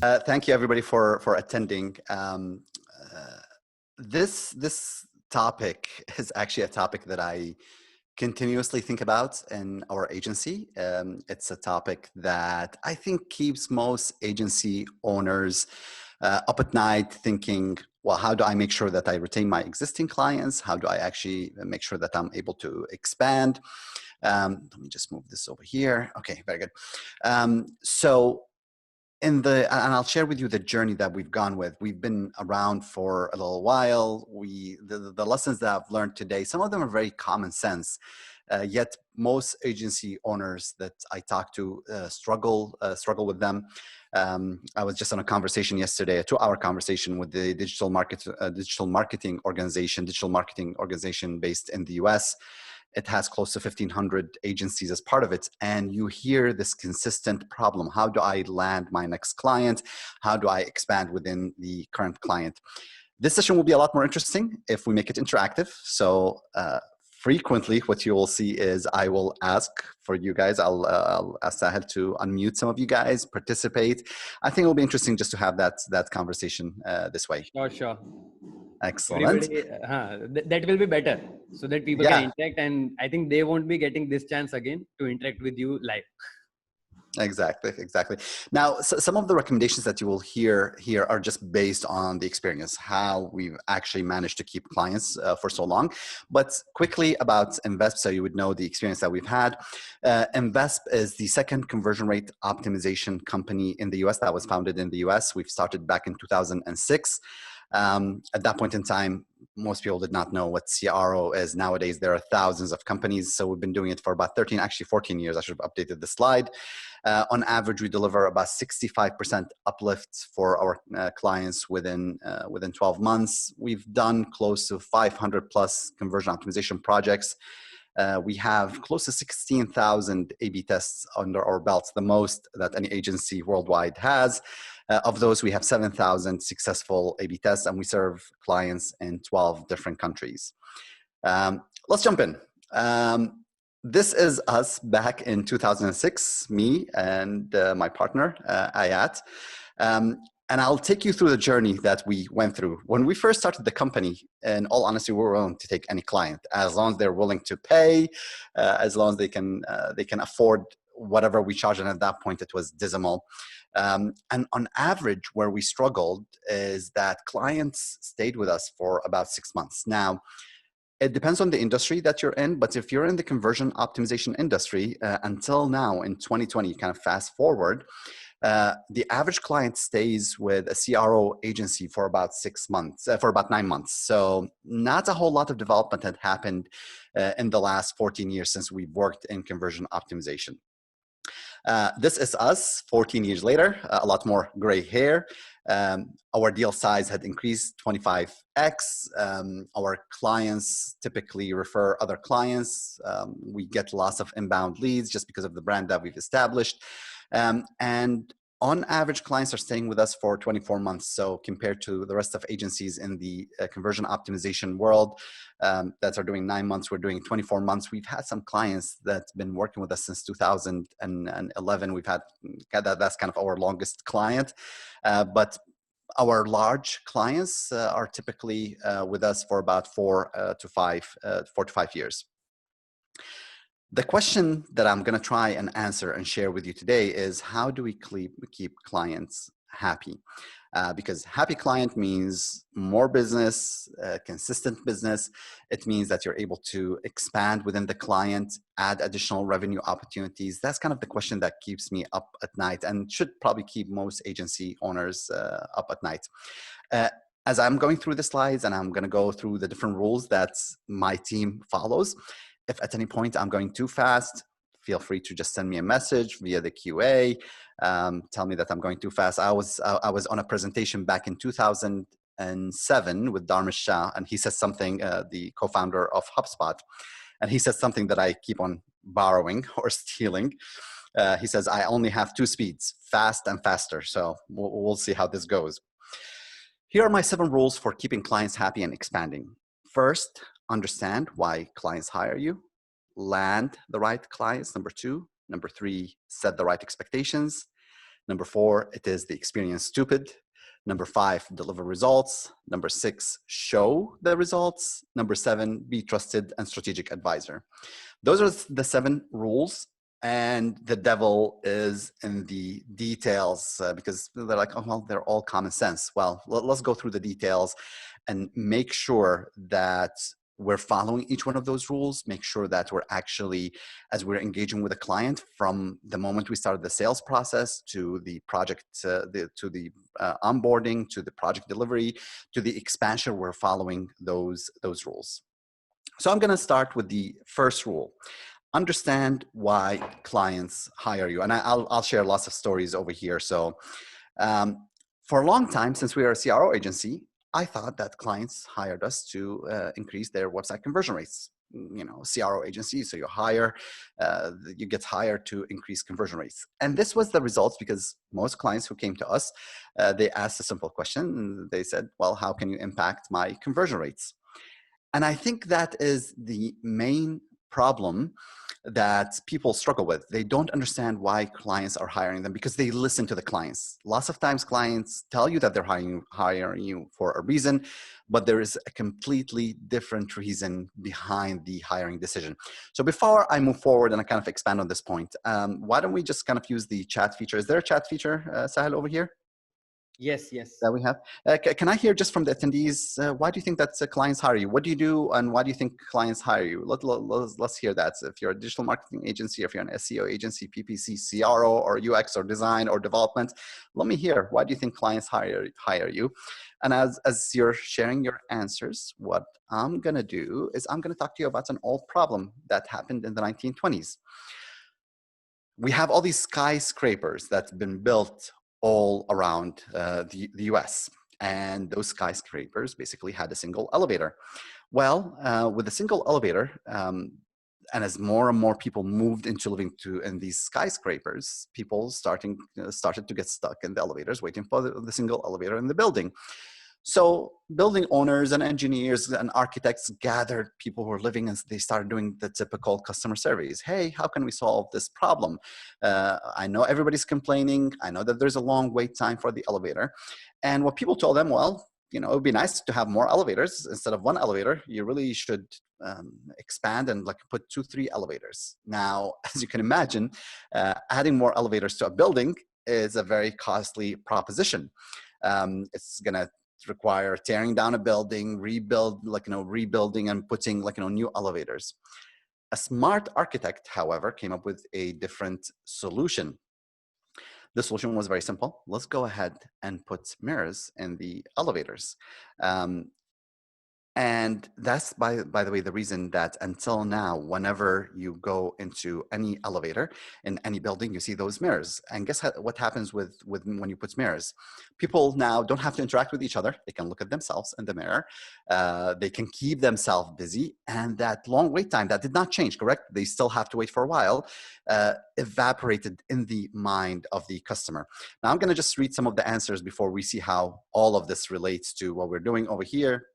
Thank you, everybody, for attending. This topic is actually a topic that I continuously think about in our agency. It's a topic that I think keeps most agency owners up at night thinking, well, how do I make sure that I retain my existing clients? How do I actually make sure that I'm able to expand? Let me just move this over here. Okay, very good. And I'll share with you the journey that we've gone with. We've been around for a little while. The lessons that I've learned today, some of them are very common sense, yet most agency owners that I talk to struggle with them. I was just on a conversation yesterday, a 2-hour conversation with the digital marketing organization based in the US. It has close to 1,500 agencies as part of it. And you hear this consistent problem. How do I land my next client? How do I expand within the current client? This session will be a lot more interesting if we make it interactive. So frequently what you will see is I will ask for you guys, I'll ask Sahel to unmute some of you guys, participate. I think it'll be interesting just to have that conversation this way. Sure. Excellent. That will be better so that people can interact, and I think they won't be getting this chance again to interact with you live. Exactly. Now, some of the recommendations that you will hear here are just based on the experience, how we've actually managed to keep clients for so long. But quickly about Invesp, so you would know the experience that we've had. Invesp is the second conversion rate optimization company in the US that was founded in the US. We've started back in 2006. At that point in time, most people did not know what CRO is. Nowadays, there are thousands of companies. So we've been doing it for about 14 years. I should have updated the slide. On average, we deliver about 65% uplifts for our clients within 12 months. We've done close to 500 plus conversion optimization projects. We have close to 16,000 A/B tests under our belts, the most that any agency worldwide has. Of those, we have 7,000 successful A/B tests, and we serve clients in 12 different countries. Let's jump in. This is us back in 2006, me and my partner, Ayat. And I'll take you through the journey that we went through. When we first started the company, in all honesty, we were willing to take any client, as long as they're willing to pay, as long as they can afford whatever we charge. And at that point, it was dismal. And on average, where we struggled is that clients stayed with us for about 6 months. Now, it depends on the industry that you're in, but if you're in the conversion optimization industry, until now in 2020, kind of fast forward, the average client stays with a CRO agency for about 9 months. So not a whole lot of development had happened in the last 14 years since we've worked in conversion optimization. This is us 14 years later, a lot more gray hair. Our deal size had increased 25x. Our clients typically refer other clients. We get lots of inbound leads just because of the brand that we've established. And on average, clients are staying with us for 24 months. So compared to the rest of agencies in the conversion optimization world that are doing 9 months, we're doing 24 months. We've had some clients that's been working with us since 2011. We've had that's kind of our longest client. But our large clients are typically with us for about 4 to 5 years. The question that I'm going to try and answer and share with you today is, how do we keep clients happy? Because happy client means more business, consistent business. It means that you're able to expand within the client, add additional revenue opportunities. That's kind of the question that keeps me up at night and should probably keep most agency owners up at night. As I'm going through the slides, and I'm going to go through the different rules that my team follows, if at any point I'm going too fast, feel free to just send me a message via the QA. Tell me that I'm going too fast. I was on a presentation back in 2007 with Dharmesh Shah, and he says something, the co-founder of HubSpot, and he says something that I keep on borrowing or stealing. He says, I only have 2 speeds, fast and faster. So we'll see how this goes. Here are my 7 rules for keeping clients happy and expanding. First, understand why clients hire you. Land the right clients, number 2. Number 3, set the right expectations. Number 4, it is the experience stupid. Number 5, deliver results. Number 6, show the results. Number 7, be trusted and strategic advisor. Those are the 7 rules. And the devil is in the details because they're like, oh, well, they're all common sense. Well, let's go through the details and make sure that we're following each one of those rules, make sure that we're actually, as we're engaging with a client from the moment we started the sales process to the project, to the onboarding, to the project delivery, to the expansion, we're following those rules. So I'm gonna start with the first rule. Understand why clients hire you. And I'll share lots of stories over here. So for a long time, since we are a CRO agency, I thought that clients hired us to increase their website conversion rates. You know, CRO agency, so you hire, you get hired to increase conversion rates. And this was the results because most clients who came to us, they asked a simple question. They said, well, how can you impact my conversion rates? And I think that is the main problem that people struggle with. They don't understand why clients are hiring them because they listen to the clients. Lots of times clients tell you that they're hiring you for a reason, but there is a completely different reason behind the hiring decision. So before I move forward and I kind of expand on this point, why don't we just kind of use the chat feature? Is there a chat feature, Sahel, over here? Yes, yes. That we have. Can I hear just from the attendees, why do you think that clients hire you? What do you do and why do you think clients hire you? Let's hear that. So if you're a digital marketing agency, if you're an SEO agency, PPC, CRO, or UX or design or development, let me hear, why do you think clients hire you? And as you're sharing your answers, what I'm gonna do is I'm gonna talk to you about an old problem that happened in the 1920s. We have all these skyscrapers that's been built all around the US. And those skyscrapers basically had a single elevator. Well, with a single elevator, and as more and more people moved into living in these skyscrapers, people started to get stuck in the elevators waiting for the single elevator in the building. So building owners and engineers and architects gathered people who were living and they started doing the typical customer surveys. Hey, how can we solve this problem? I know everybody's complaining. I know that there's a long wait time for the elevator. And what people told them, well, you know, it would be nice to have more elevators instead of one elevator. You really should expand and like put 2, 3 elevators. Now, as you can imagine, adding more elevators to a building is a very costly proposition. It's gonna require tearing down a building, rebuilding and putting new elevators. A smart architect, however, came up with a different solution. The solution was very simple. Let's go ahead and put mirrors in the elevators. And that's, by the way, the reason that until now, whenever you go into any elevator in any building, you see those mirrors. And guess what happens with when you put mirrors? People now don't have to interact with each other. They can look at themselves in the mirror. They can keep themselves busy. And that long wait time, that did not change, correct? They still have to wait for a while, evaporated in the mind of the customer. Now, I'm going to just read some of the answers before we see how all of this relates to what we're doing over here.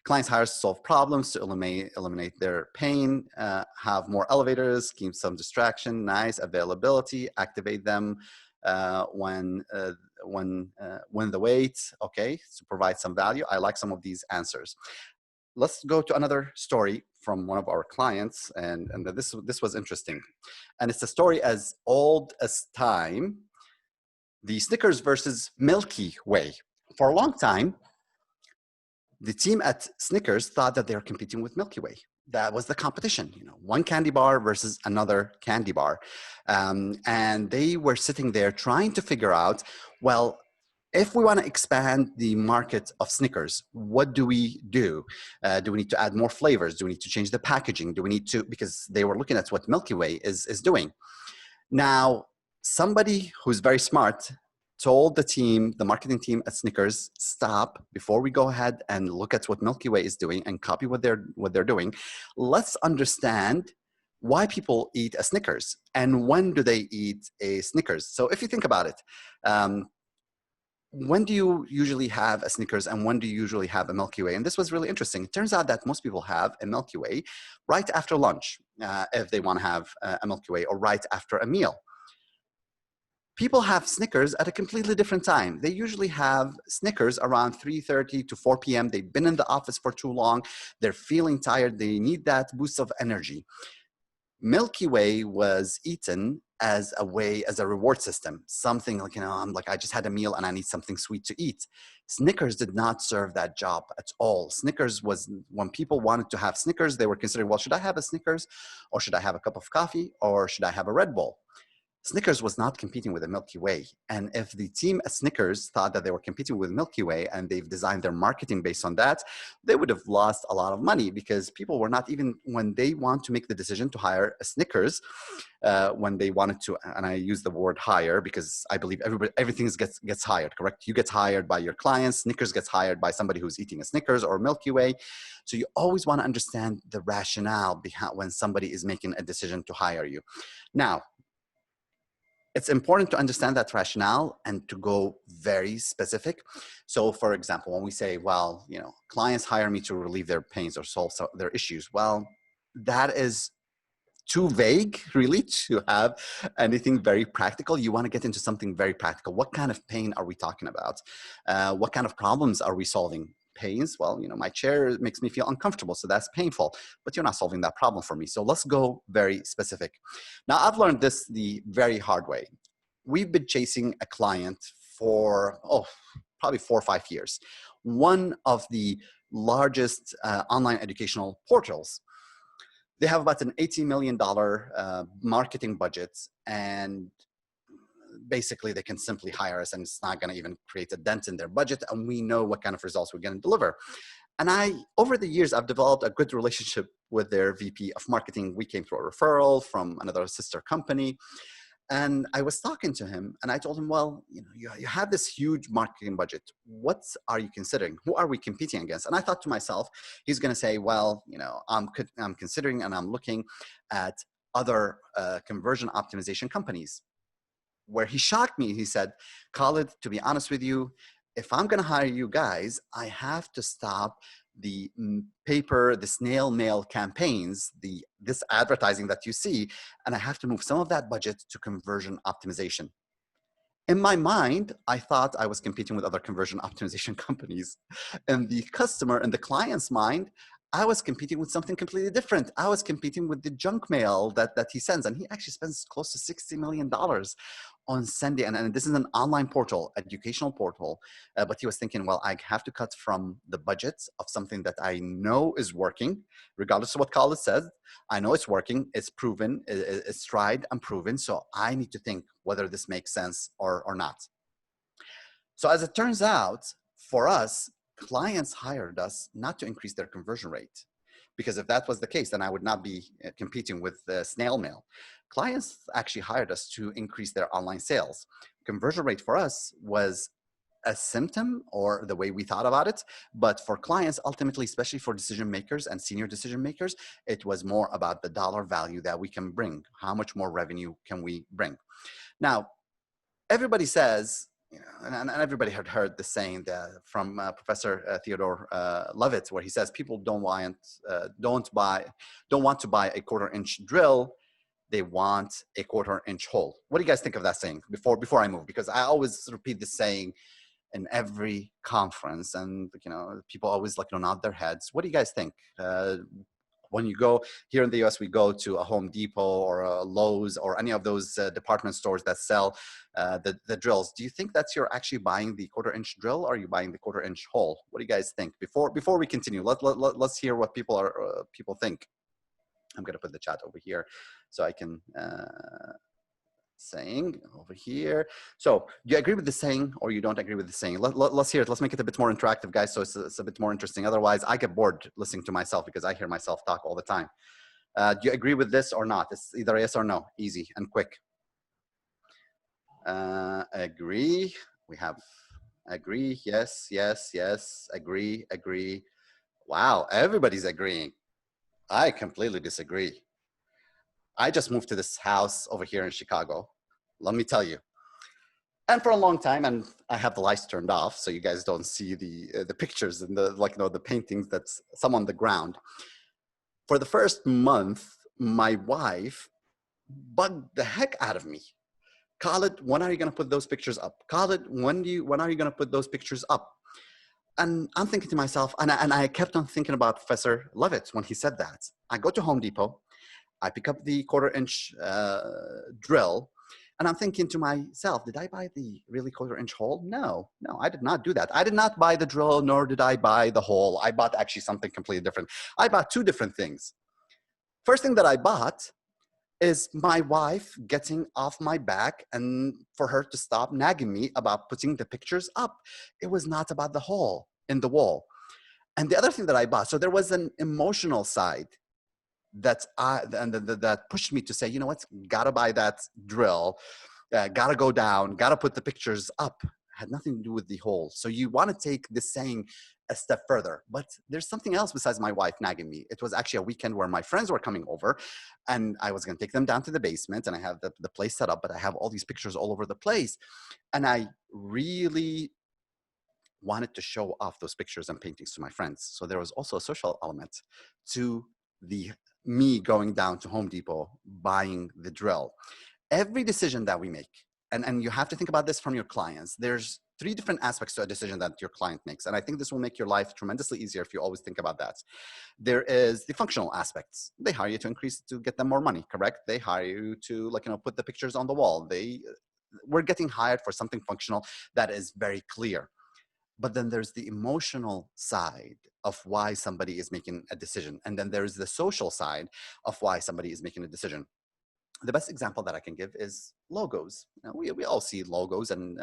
Clients hire to solve problems, to eliminate their pain, have more elevators, keep some distraction, nice availability, activate them when the wait, okay, to provide some value. I like some of these answers. Let's go to another story from one of our clients, and this was interesting. And it's a story as old as time, the Snickers versus Milky Way. For a long time, the team at Snickers thought that they were competing with Milky Way. That was the competition, you know, one candy bar versus another candy bar. And they were sitting there trying to figure out, well, if we want to expand the market of Snickers, what do we do? Do we need to add more flavors? Do we need to change the packaging? Do we need to, because they were looking at what Milky Way is doing. Now, somebody who's very smart told the team, the marketing team at Snickers, stop before we go ahead and look at what Milky Way is doing and copy what they're doing. Let's understand why people eat a Snickers and when do they eat a Snickers. So if you think about it, when do you usually have a Snickers and when do you usually have a Milky Way? And this was really interesting. It turns out that most people have a Milky Way right after lunch if they want to have a Milky Way, or right after a meal. people have Snickers at a completely different time. They usually have Snickers around 3:30 to 4 p.m. They've been in the office for too long. They're feeling tired. They need that boost of energy. Milky Way was eaten as a way, as a reward system, something like, I'm like, I just had a meal and I need something sweet to eat. Snickers did not serve that job at all. Snickers was, when people wanted to have Snickers, they were considering, well, should I have a Snickers, or should I have a cup of coffee, or should I have a Red Bull? Snickers was not competing with the Milky Way. And if the team at Snickers thought that they were competing with Milky Way and they've designed their marketing based on that, they would have lost a lot of money, because people were not even, when they want to make the decision to hire a Snickers, when they wanted to, and I use the word hire because I believe everything gets hired, correct? You get hired by your clients. Snickers gets hired by somebody who's eating a Snickers or Milky Way. So you always want to understand the rationale behind when somebody is making a decision to hire you. Now, it's important to understand that rationale and to go very specific. So for example, when we say, well, clients hire me to relieve their pains or solve their issues, well, that is too vague really to have anything very practical. You want to get into something very practical. What kind of pain are we talking about? What kind of problems are we solving? Pains, well, my chair makes me feel uncomfortable, so that's painful, but you're not solving that problem for me. So let's go very specific. Now, I've learned this the very hard way. We've been chasing a client for, probably 4 or 5 years. One of the largest online educational portals. They have about an $18 million marketing budget, and basically they can simply hire us and it's not going to even create a dent in their budget, and we know what kind of results we're going to deliver. And over the years, I've developed a good relationship with their VP of marketing. We came through a referral from another sister company. And I was talking to him and I told him, well, you have this huge marketing budget. What are you considering? Who are we competing against? And I thought to myself, he's going to say, well, I'm considering and I'm looking at other conversion optimization companies. Where he shocked me, he said, Khalid, to be honest with you, if I'm going to hire you guys, I have to stop the the snail mail campaigns, this advertising that you see, and I have to move some of that budget to conversion optimization. In my mind, I thought I was competing with other conversion optimization companies. In the customer and the client's mind, I was competing with something completely different. I was competing with the junk mail that he sends, and he actually spends close to $60 million on sending, and this is an online portal, educational portal, but he was thinking, well, I have to cut from the budget of something that I know is working, regardless of what Khalid says. I know it's working, it's proven, it's tried and proven, so I need to think whether this makes sense or not. So as it turns out, for us, clients hired us not to increase their conversion rate, because if that was the case, then I would not be competing with snail mail. Clients actually hired us to increase their online sales. Conversion rate for us was a symptom or the way we thought about it. But for clients, ultimately, especially for decision makers and senior decision makers, it was more about the dollar value that we can bring. How much more revenue can we bring? Now, everybody says, and everybody had heard the saying from Professor Theodore Levitt, where he says people don't want to buy a quarter-inch drill, they want a quarter-inch hole. What do you guys think of that saying? Before I move, because I always repeat this saying in every conference, and people always nod their heads. What do you guys think? When you go here in the US, we go to a Home Depot or a Lowe's or any of those department stores that sell the drills. Do you think that you're actually buying the quarter-inch drill, or are you buying the quarter-inch hole? What do you guys think? Before we continue, let's hear what people think. I'm going to put the chat over here so I can saying over here. So do you agree with the saying or you don't agree with the saying? Let's hear it. Let's make it a bit more interactive, guys, so it's a bit more interesting. Otherwise, I get bored listening to myself because I hear myself talk all the time. Do you agree with this or not? It's either yes or no. Easy and quick. Agree. We have agree. Yes, yes, yes. Agree, agree. Wow, everybody's agreeing. I completely disagree. I just moved to this house over here in Chicago. Let me tell you. And for a long time, and I have the lights turned off, so you guys don't see the pictures and the paintings that's some on the ground. For the first month, my wife bugged the heck out of me. Khalid, when are you going to put those pictures up? Khalid, when are you going to put those pictures up? And I'm thinking to myself, and I kept on thinking about Professor Levitt when he said that. I go to Home Depot, I pick up the 1/4-inch drill, and I'm thinking to myself, did I buy the really 1/4-inch hole? No, I did not do that. I did not buy the drill, nor did I buy the hole. I bought actually something completely different. I bought two different things. First thing that I bought is my wife getting off my back and for her to stop nagging me about putting the pictures up. It was not about the hole in the wall. And the other thing that I bought, so there was an emotional side that pushed me to say, you know what, gotta buy that drill, gotta go down, gotta put the pictures up. Had nothing to do with the hole. So you want to take this saying a step further, but there's something else besides my wife nagging me. It was actually a weekend where my friends were coming over and I was going to take them down to the basement, and I have the place set up, but I have all these pictures all over the place. And I really wanted to show off those pictures and paintings to my friends. So there was also a social element to me going down to Home Depot, buying the drill. Every decision that we make, and you have to think about this from your clients, there's 3 different aspects to a decision that your client makes. And I think this will make your life tremendously easier if you always think about that. There is the functional aspects. They hire you to get them more money, correct? They hire you to put the pictures on the wall. We're getting hired for something functional that is very clear. But then there's the emotional side of why somebody is making a decision. And then there's the social side of why somebody is making a decision. The best example that I can give is logos. We all see logos, and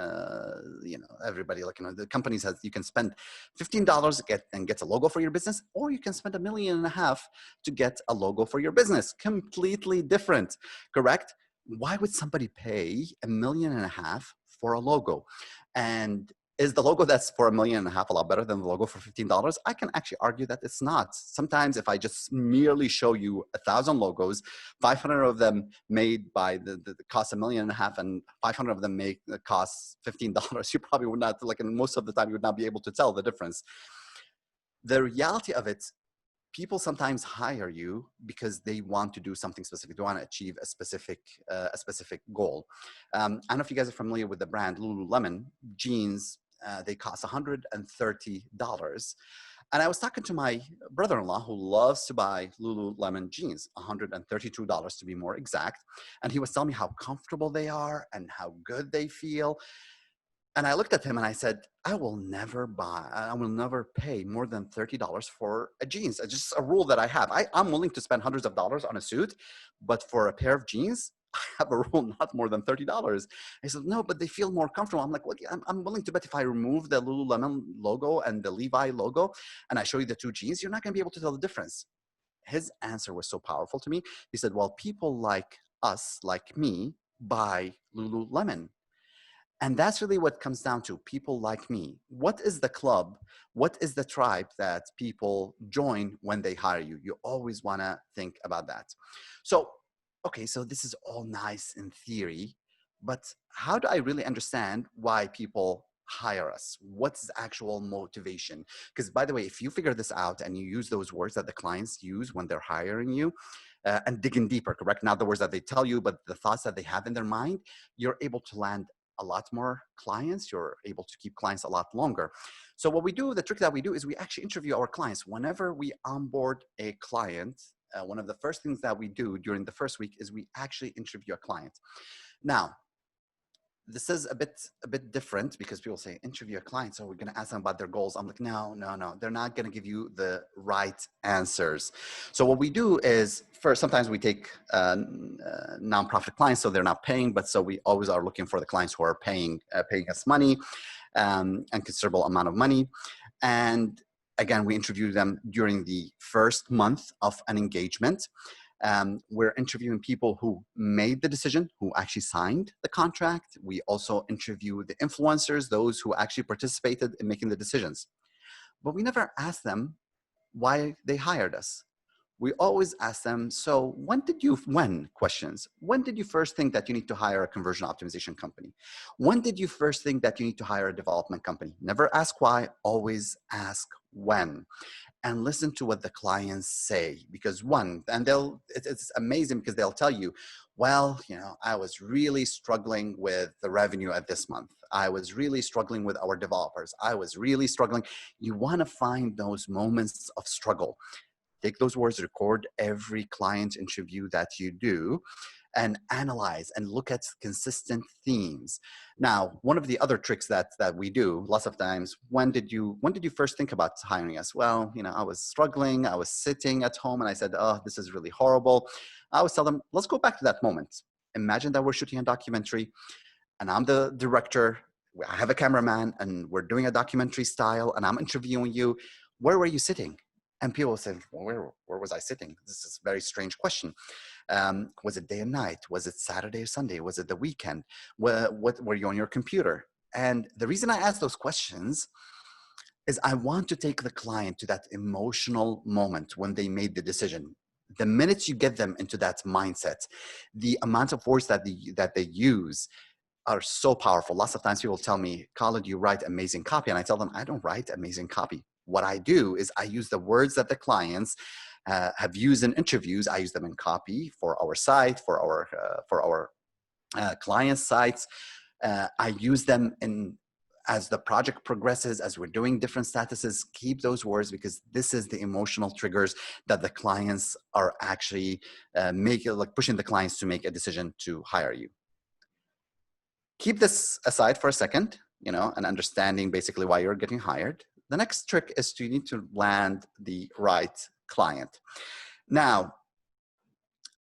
everybody the companies you can spend $15 and get a logo for your business, or you can spend $1.5 million to get a logo for your business. Completely different, correct? Why would somebody pay $1.5 million for a logo? And is the logo that's for $1.5 million a lot better than the logo for $15? I can actually argue that it's not. Sometimes if I just merely show you 1,000 logos, 500 of them made by the cost $1.5 million, and 500 of them cost $15, you probably would not, and most of the time you would not be able to tell the difference. The reality of it, people sometimes hire you because they want to do something specific. They want to achieve a specific goal. I don't know if you guys are familiar with the brand Lululemon jeans. They cost $130. And I was talking to my brother-in-law who loves to buy Lululemon jeans, $132 to be more exact. And he was telling me how comfortable they are and how good they feel. And I looked at him and I said, I will never pay more than $30 for a jeans. It's just a rule that I have. I'm willing to spend hundreds of dollars on a suit, but for a pair of jeans, I have a rule not more than $30. He said, no, but they feel more comfortable. I'm like, well, I'm willing to bet if I remove the Lululemon logo and the Levi logo and I show you the 2 jeans, you're not going to be able to tell the difference. His answer was so powerful to me. He said, well, people like us, like me, buy Lululemon. And that's really what comes down to, people like me. What is the club? What is the tribe that people join when they hire you? You always want to think about that. So, okay, so this is all nice in theory, but how do I really understand why people hire us? What's the actual motivation? Because by the way, if you figure this out and you use those words that the clients use when they're hiring you, and digging deeper, correct? Not the words that they tell you, but the thoughts that they have in their mind, you're able to land a lot more clients. You're able to keep clients a lot longer. So what we do, the trick that we do is we actually interview our clients. Whenever we onboard a client, one of the first things that we do during the first week is we actually interview a client. Now, this is a bit different because people say interview a client, so we're going to ask them about their goals. I'm like, no, they're not going to give you the right answers. So what we do is, first, sometimes we take nonprofit clients, so they're not paying, but so we always are looking for the clients who are paying us money, and considerable amount of money. And again, we interview them during the first month of an engagement. We're interviewing people who made the decision, who actually signed the contract. We also interview the influencers, those who actually participated in making the decisions. But we never ask them why they hired us. We always ask them, so when did you first think that you need to hire a conversion optimization company? When did you first think that you need to hire a development company? Never ask why, always ask when. and listen to what the clients say. Because one, and it's amazing because they'll tell you, well, I was really struggling with the revenue at this month. I was really struggling with our developers. I was really struggling. You want to find those moments of struggle. Take those words, record every client interview that you do, and analyze and look at consistent themes. Now, one of the other tricks that we do lots of times, when did you first think about hiring us? Well, I was struggling. I was sitting at home and I said, oh, this is really horrible. I always tell them, let's go back to that moment. Imagine that we're shooting a documentary and I'm the director. I have a cameraman and we're doing a documentary style and I'm interviewing you. Where were you sitting? And people say, well, where was I sitting? This is a very strange question. Was it day and night? Was it Saturday or Sunday? Was it the weekend? What were you on your computer? And the reason I ask those questions is I want to take the client to that emotional moment when they made the decision. The minute you get them into that mindset, the amount of words that they use are so powerful. Lots of times people tell me, Khalid, you write amazing copy. And I tell them, I don't write amazing copy. What I do is I use the words that the clients have used in interviews. I use them in copy for our site, for our client sites. I use them as the project progresses, as we're doing different statuses. Keep those words because this is the emotional triggers that the clients are actually pushing the clients to make a decision to hire you. Keep this aside for a second, and understanding basically why you're getting hired. The next trick is you need to land the right client. Now,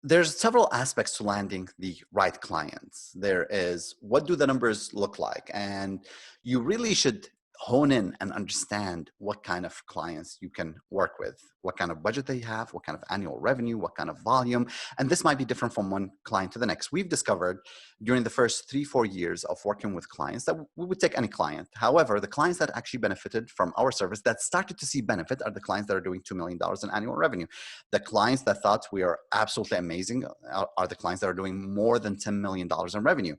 there's several aspects to landing the right clients. There is, what do the numbers look like? And you really should hone in and understand what kind of clients you can work with, what kind of budget they have, what kind of annual revenue, what kind of volume. And this might be different from one client to the next. We've discovered during the first 3-4 years of working with clients that we would take any client. However, the clients that actually benefited from our service, that started to see benefit, are the clients that are doing $2 million in annual revenue. The clients that thought we are absolutely amazing are the clients that are doing more than $10 million in revenue.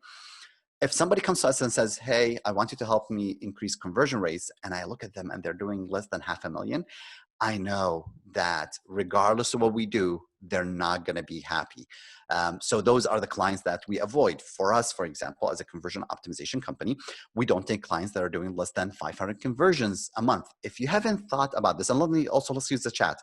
If somebody comes to us and says, hey, I want you to help me increase conversion rates, and I look at them and they're doing less than $500,000, I know that regardless of what we do, they're not going to be happy. So those are the clients that we avoid. For us, for example, as a conversion optimization company, we don't take clients that are doing less than 500 conversions a month. If you haven't thought about this, and let's use the chat.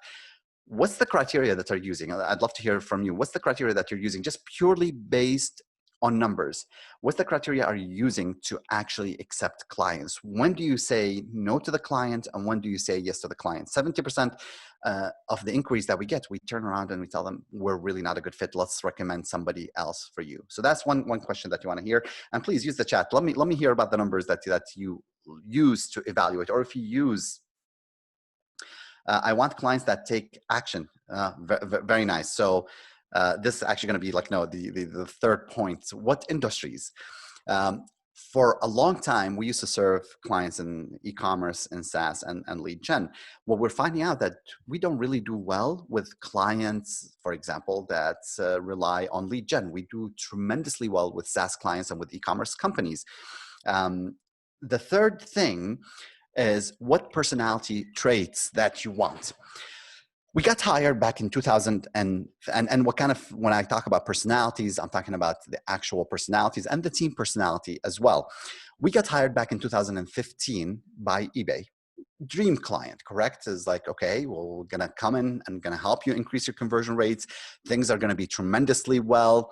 What's the criteria that you're using? I'd love to hear from you. What's the criteria that you're using, just purely based on numbers? What's the criteria are you using to actually accept clients? When do you say no to the client and when do you say yes to the client? 70% of the inquiries that we get, we turn around and we tell them, we're really not a good fit. Let's recommend somebody else for you. So that's one question that you want to hear. And please use the chat. Let me hear about the numbers that you use to evaluate, or if you use I want clients that take action. Very nice. So this is actually going to be the third point. What industries? For a long time, we used to serve clients in e-commerce and SaaS and lead gen. What we're finding out that we don't really do well with clients, for example, that rely on lead gen. We do tremendously well with SaaS clients and with e-commerce companies. The third thing is what personality traits that you want. We got hired back in 2000 and what kind of, when I talk about personalities, I'm talking about the actual personalities and the team personality as well. We got hired back in 2015 by eBay. Dream client, correct? Is like, okay, well, we're gonna come in and gonna help you increase your conversion rates. Things are gonna be tremendously well.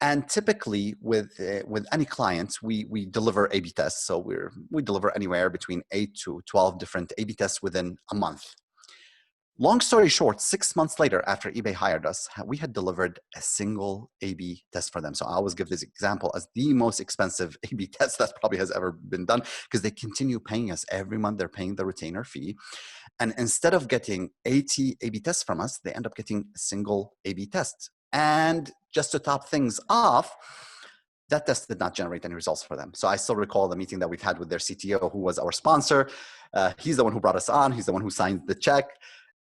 And typically with any clients, we deliver A/B tests. So we deliver anywhere between 8 to 12 different A/B tests within a month. Long story short, 6 months later, after eBay hired us, we had delivered a single A/B test for them. So I always give this example as the most expensive A/B test that probably has ever been done, because they continue paying us every month. They're paying the retainer fee. And instead of getting 80 A/B tests from us, they end up getting a single A/B test. And just to top things off, that test did not generate any results for them. So I still recall the meeting that we've had with their CTO, who was our sponsor. He's the one who brought us on. He's the one who signed the check.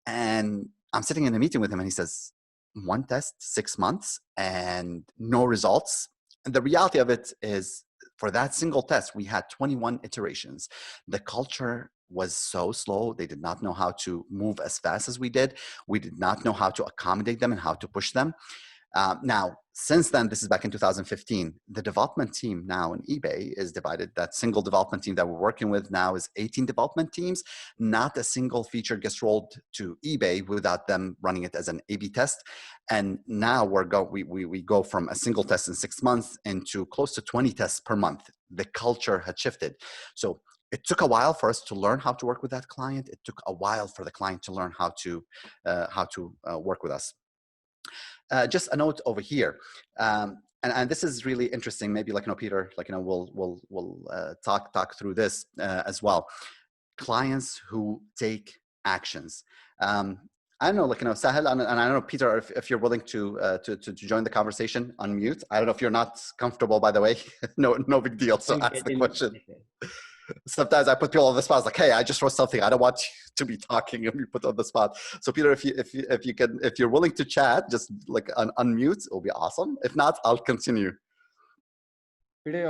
And I'm sitting in a meeting with him and he says, 1 test, 6 months and no results. And the reality of it is, for that single test, we had 21 iterations. The culture was so slow. They did not know how to move as fast as we did. We did not know how to accommodate them and how to push them. Now, since then, this is back in 2015, the development team now in eBay is divided. That single development team that we're working with now is 18 development teams. Not a single feature gets rolled to eBay without them running it as an A/B test. And now we go from a single test in 6 months into close to 20 tests per month. The culture had shifted. So it took a while for us to learn how to work with that client. It took a while for the client to learn how to work with us. Just a note over here, and this is really interesting. Maybe Peter, we'll talk through this as well. Clients who take actions. I don't know, Sahel, and I don't know, Peter, if you're willing to join the conversation, unmute. I don't know if you're not comfortable, by the way. No big deal. So ask the question. Sometimes I put people on the spot. It's like, hey, I just wrote something. I don't want you to be talking and be put on the spot. So Peter, if you're willing to chat, just unmute, it'll be awesome. If not, I'll continue. Peter,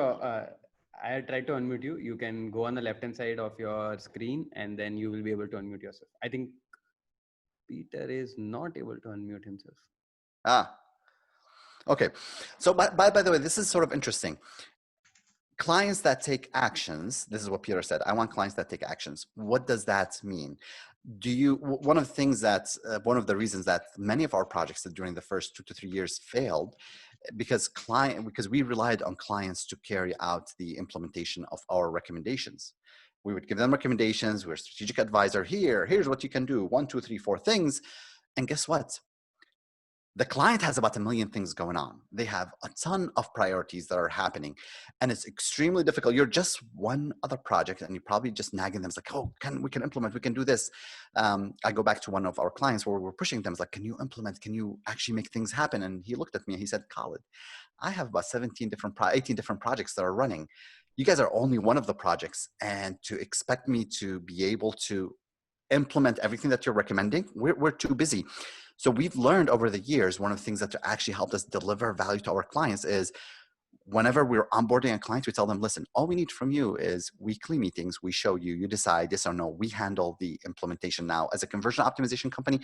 I tried to unmute you. You can go on the left-hand side of your screen and then you will be able to unmute yourself. I think Peter is not able to unmute himself. Okay. So by the way, this is sort of interesting. Clients that take actions, this is what Peter said. I want clients that take actions. What does that mean? One of the reasons that many of our projects during the first 2 to 3 years failed, because we relied on clients to carry out the implementation of our recommendations. We would give them recommendations. We're a strategic advisor. Here's what you can do. 1, 2, 3, 4 things. And guess what? The client has about 1 million things going on. They have a ton of priorities that are happening, and it's extremely difficult. You're just one other project, and you're probably just nagging them. It's like, oh, we can implement, we can do this. I go back to one of our clients where we're pushing them. It's like, can you implement? Can you actually make things happen? And he looked at me and he said, Khalid, I have about 18 different projects that are running. You guys are only one of the projects, and to expect me to be able to implement everything that you're recommending, we're too busy. So we've learned over the years, one of the things that actually helped us deliver value to our clients is whenever we're onboarding a client, we tell them, listen, all we need from you is weekly meetings. We show you, you decide yes or no. We handle the implementation now. As a conversion optimization company,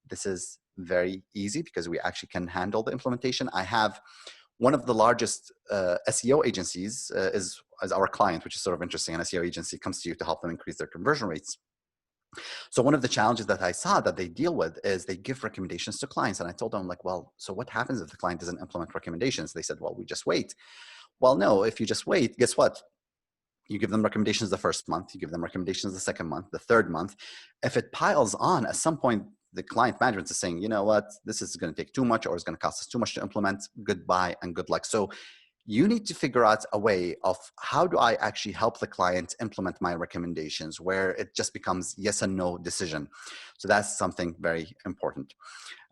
this is very easy because we actually can handle the implementation. I have one of the largest SEO agencies as our client, which is sort of interesting. An SEO agency comes to you to help them increase their conversion rates. So one of the challenges that I saw that they deal with is they give recommendations to clients. And I told them, well, so what happens if the client doesn't implement recommendations? They said, well, we just wait. Well, no, if you just wait, guess what? You give them recommendations the first month, you give them recommendations the second month, the third month. If it piles on, at some point, the client management is saying, you know what, this is going to take too much, or it's going to cost us too much to implement. Goodbye and good luck. So you need to figure out a way of how do I actually help the client implement my recommendations where it just becomes yes and no decision. So that's something very important.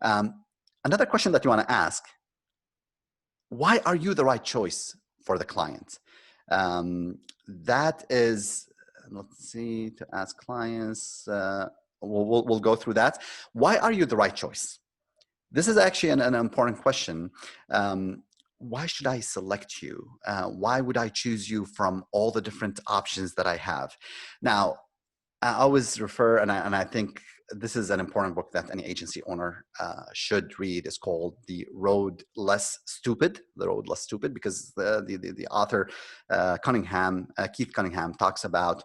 Another question that you want to ask, why are you the right choice for the client? That is, let's see, to ask clients, we'll go through that. Why are you the right choice? This is actually an important question. Why should I select you? Why would I choose you from all the different options that I have? Now, I always refer, and I think this is an important book that any agency owner should read. It's called The Road Less Stupid, because the author, Keith Cunningham, talks about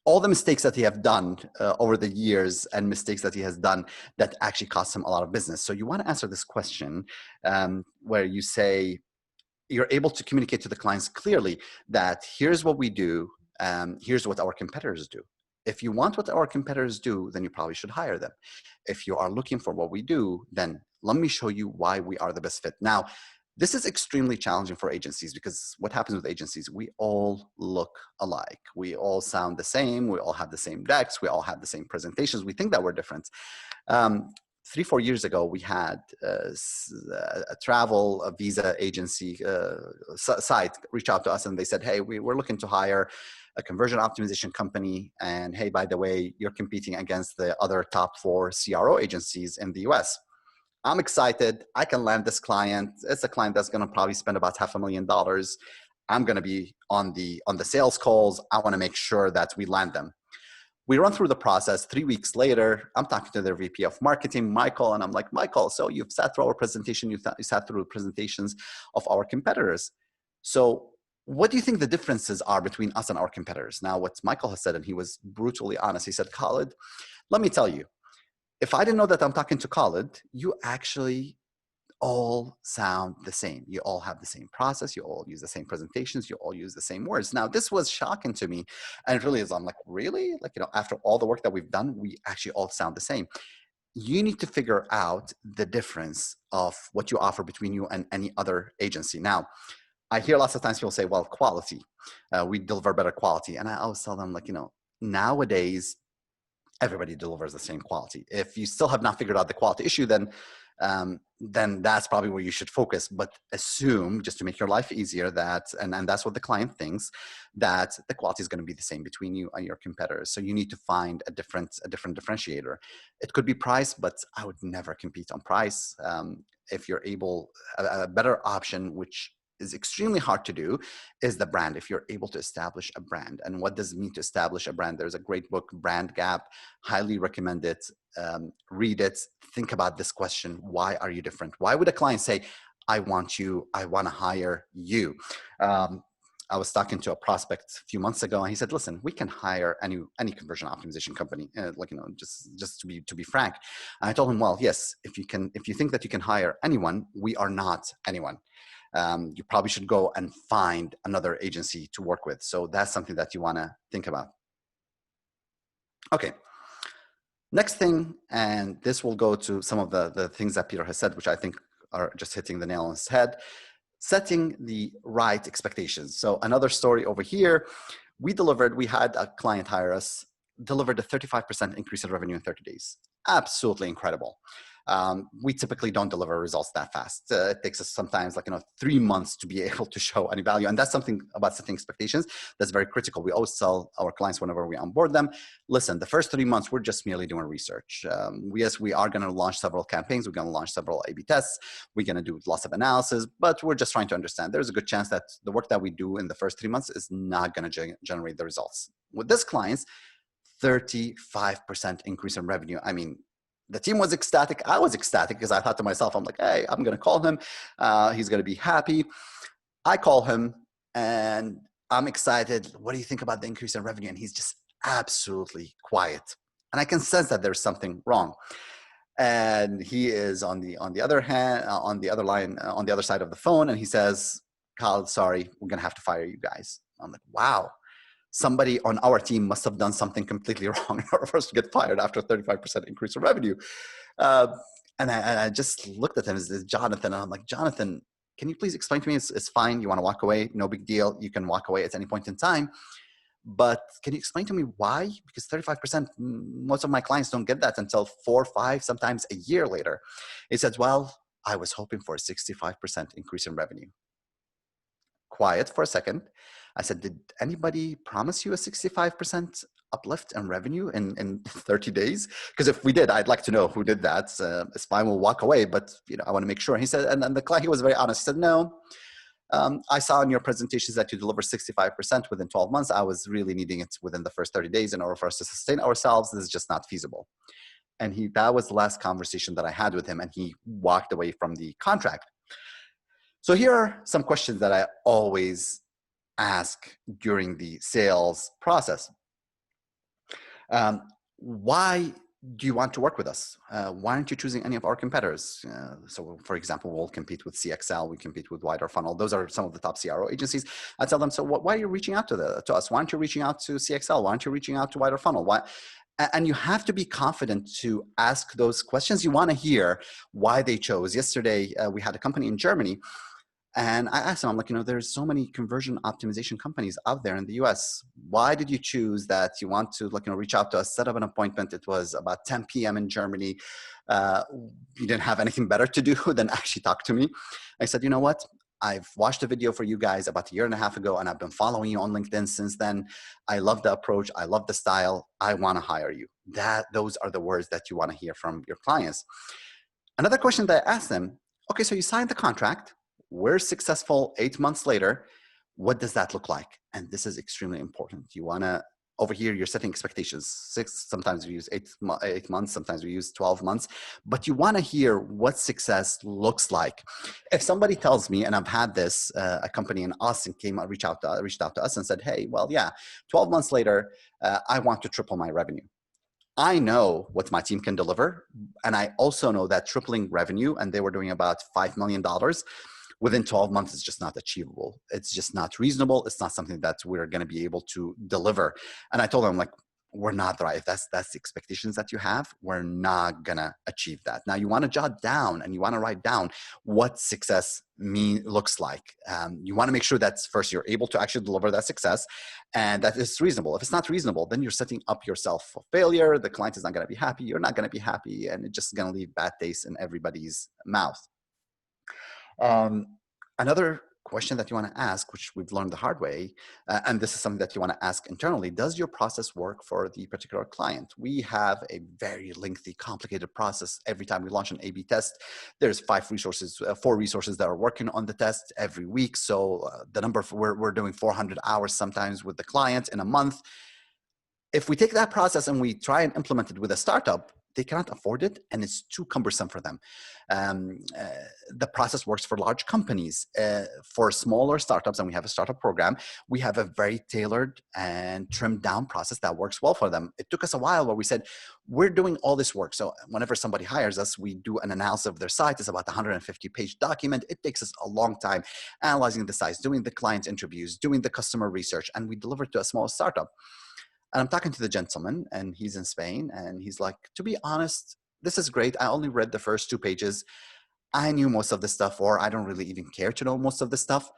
all the mistakes that he have done over the years and mistakes that he has done that actually cost him a lot of business. So you want to answer this question where you say, you're able to communicate to the clients clearly that here's what we do, here's what our competitors do. If you want what our competitors do, then you probably should hire them. If you are looking for what we do, then let me show you why we are the best fit. Now, this is extremely challenging for agencies because what happens with agencies, we all look alike. We all sound the same. We all have the same decks. We all have the same presentations. We think that we're different. 3-4 years ago, we had a visa agency site reach out to us and they said, hey, we're looking to hire a conversion optimization company. And hey, by the way, you're competing against the other top 4 CRO agencies in the US. I'm excited. I can land this client. It's a client that's going to probably spend about $500,000. I'm going to be on the sales calls. I want to make sure that we land them. We run through the process. 3 weeks later, I'm talking to their VP of marketing, Michael, and I'm like, Michael, so you've sat through our presentation, you sat through presentations of our competitors. So what do you think the differences are between us and our competitors? Now, what Michael has said, and he was brutally honest, he said, Khalid, let me tell you, if I didn't know that I'm talking to Khalid, you actually all sound the same. You all have the same process. You all use the same presentations. You all use the same words. Now, this was shocking to me. And it really is. I'm like, really? Like, after all the work that we've done, we actually all sound the same. You need to figure out the difference of what you offer between you and any other agency. Now, I hear lots of times people say, well, quality. We deliver better quality. And I always tell them, like, nowadays, everybody delivers the same quality. If you still have not figured out the quality issue, then that's probably where you should focus. But assume, just to make your life easier, that, and that's what the client thinks, that the quality is going to be the same between you and your competitors. So you need to find a different differentiator. It could be price, but I would never compete on price. If you're able, a better option, which is extremely hard to do, is the brand. If you're able to establish a brand. And what does it mean to establish a brand? There's a great book, Brand Gap. Highly recommend it. Read it. Think about this question. Why are you different? Why would a client say, I want to hire you? I was talking to a prospect a few months ago, and he said, listen, we can hire any conversion optimization company, just to be frank. And I told him, well, yes, if you think that you can hire anyone, we are not anyone. You probably should go and find another agency to work with. So that's something that you want to think about. Okay. Next thing, and this will go to some of the things that Peter has said, which I think are just hitting the nail on his head, setting the right expectations. So another story over here, we had a client hire us, delivered a 35% increase in revenue in 30 days. Absolutely incredible. We typically don't deliver results that fast. It takes us sometimes 3 months to be able to show any value. And that's something about setting expectations that's very critical. We always tell our clients whenever we onboard them, listen, the first 3 months, we're just merely doing research. Yes, we are going to launch several campaigns. We're going to launch several A/B tests. We're going to do lots of analysis, but we're just trying to understand. There's a good chance that the work that we do in the first 3 months is not going to generate the results. With this client's 35% increase in revenue. I mean, the team was ecstatic. I was ecstatic because I thought to myself, I'm like, hey, I'm going to call him. He's going to be happy. I call him and I'm excited. What do you think about the increase in revenue? And he's just absolutely quiet. And I can sense that there's something wrong. And he is on the other side of the phone. And he says, Khalid, sorry, we're going to have to fire you guys. I'm like, wow. Somebody on our team must have done something completely wrong in order for us to get fired after a 35% increase in revenue. And I just looked at him as Jonathan, and I'm like, Jonathan, can you please explain to me? It's fine. You want to walk away? No big deal. You can walk away at any point in time. But can you explain to me why? Because 35%, most of my clients don't get that until 4, 5, sometimes a year later. He said, well, I was hoping for a 65% increase in revenue. Quiet for a second. I said, did anybody promise you a 65% uplift in revenue in 30 days? Because if we did, I'd like to know who did that. It's fine, we'll walk away, but I want to make sure. He said, and the client, he was very honest. He said, no, I saw in your presentations that you deliver 65% within 12 months. I was really needing it within the first 30 days in order for us to sustain ourselves. This is just not feasible. And that was the last conversation that I had with him, and he walked away from the contract. So here are some questions that I always ask during the sales process. Why do you want to work with us? Why aren't you choosing any of our competitors? So for example, we'll compete with CXL, we compete with Wider Funnel. Those are some of the top CRO agencies. I tell them, so why are you reaching out to us? Why aren't you reaching out to CXL? Why aren't you reaching out to Wider Funnel? Why? And you have to be confident to ask those questions. You want to hear why they chose. Yesterday, we had a company in Germany. And I asked him, I'm like, there's so many conversion optimization companies out there in the US. Why did you choose that? You want to reach out to us, set up an appointment. It was about 10 p.m. in Germany. You didn't have anything better to do than actually talk to me. I said, you know what? I've watched a video for you guys about 1.5 years ago, and I've been following you on LinkedIn since then. I love the approach. I love the style. I want to hire you. Those are the words that you want to hear from your clients. Another question that I asked them, okay, so you signed the contract. We're successful 8 months later. What does that look like? And this is extremely important. You want to, over here, you're setting expectations. Sometimes we use 8 months, sometimes we use 12 months, but you want to hear what success looks like. If somebody tells me, and I've had this, a company in Austin reached out to us and said, hey, well, yeah, 12 months later, I want to triple my revenue. I know what my team can deliver. And I also know that tripling revenue, and they were doing about $5 million, within 12 months is just not achievable. It's just not reasonable. It's not something that we're going to be able to deliver. And I told them, like, we're not right. If that's the expectations that you have, we're not going to achieve that. Now, you want to jot down and you want to write down what success looks like. You want to make sure that first you're able to actually deliver that success and that it's reasonable. If it's not reasonable, then you're setting up yourself for failure. The client is not going to be happy. You're not going to be happy. And it's just going to leave bad taste in everybody's mouth. Another question that you want to ask, which we've learned the hard way, and this is something that you want to ask internally, does your process work for the particular client? We have a very lengthy, complicated process. Every time we launch an A/B test, there's 4 resources that are working on the test every week. So the number, we're doing 400 hours sometimes with the client in a month. If we take that process and we try and implement it with a startup, they cannot afford it, and it's too cumbersome for them. The process works for large companies. For smaller startups, and we have a startup program, we have a very tailored and trimmed down process that works well for them. It took us a while where we said, we're doing all this work. So whenever somebody hires us, we do an analysis of their site. It's about a 150-page document. It takes us a long time analyzing the sites, doing the client interviews, doing the customer research, and we deliver to a small startup. And I'm talking to the gentleman, and he's in Spain, and he's like, to be honest, this is great. I only read the first 2 pages. I knew most of the stuff, or I don't really even care to know most of the stuff.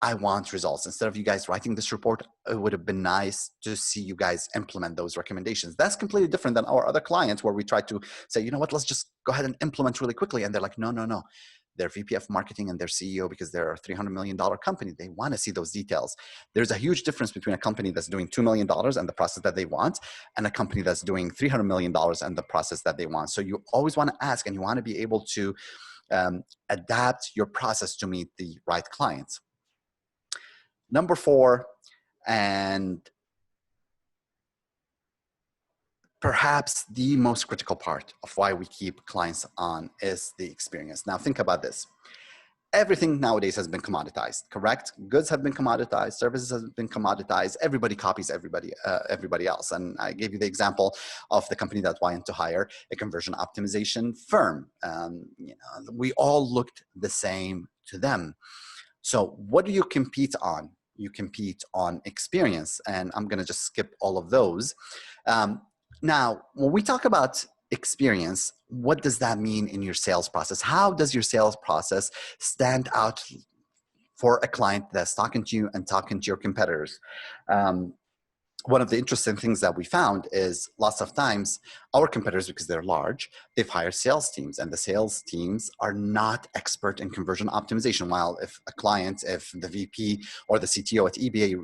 I want results. Instead of you guys writing this report, it would have been nice to see you guys implement those recommendations. That's completely different than our other clients where we try to say, you know what, let's just go ahead and implement really quickly. And they're like, no, no, no. Their VP of marketing and their CEO, because they're a $300 million company, they want to see those details. There's a huge difference between a company that's doing $2 million and the process that they want, and a company that's doing $300 million and the process that they want. So you always want to ask, and you want to be able to adapt your process to meet the right clients. Number 4, and perhaps the most critical part of why we keep clients on, is the experience. Now think about this. Everything nowadays has been commoditized, correct? Goods have been commoditized, services have been commoditized, everybody copies everybody else. And I gave you the example of the company that wanted to hire a conversion optimization firm. We all looked the same to them. So what do you compete on? You compete on experience, and I'm gonna just skip all of those. Now, when we talk about experience, what does that mean in your sales process? How does your sales process stand out for a client that's talking to you and talking to your competitors? One of the interesting things that we found is lots of times our competitors, because they're large, they've hired sales teams, and the sales teams are not expert in conversion optimization. While if the VP or the CTO at eBay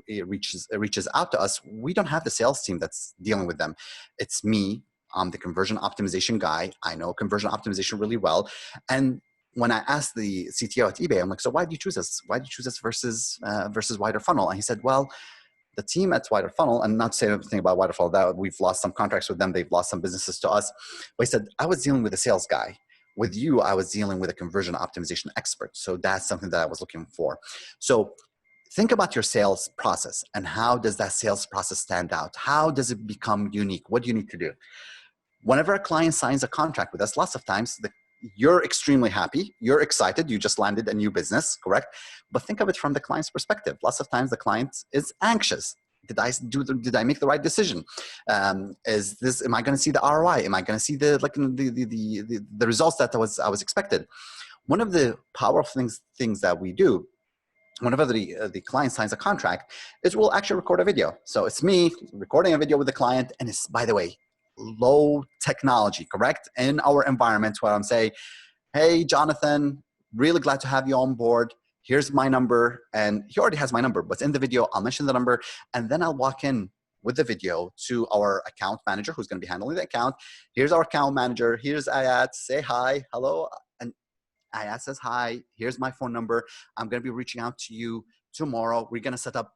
reaches out to us, we don't have the sales team that's dealing with them. It's me. I'm the conversion optimization guy. I know conversion optimization really well. And when I asked the CTO at eBay, I'm like, so why do you choose us? Why do you choose us versus Wider Funnel? And he said, well, the team at Wider Funnel, and not to say anything about Wider Funnel, that we've lost some contracts with them, they've lost some businesses to us. But he said, I was dealing with a sales guy. With you, I was dealing with a conversion optimization expert. So that's something that I was looking for. So think about your sales process, and how does that sales process stand out? How does it become unique? What do you need to do? Whenever a client signs a contract with us, lots of times you're extremely happy, you're excited, you just landed a new business, correct? But think of it from the client's perspective. Lots of times the client is anxious. Did I make the right decision? Am I going to see the ROI? Am I going to see the results that I was expected? One of the powerful things that we do whenever the client signs a contract is we'll actually record a video. So it's me recording a video with the client, and it's, by the way, low technology, correct? In our environment, where I'm saying, hey, Jonathan, really glad to have you on board. Here's my number. And he already has my number, but in the video, I'll mention the number, and then I'll walk in with the video to our account manager who's going to be handling the account. Here's our account manager. Here's Ayat. Say hi, hello. And Ayat says hi. Here's my phone number. I'm going to be reaching out to you tomorrow we're going to set up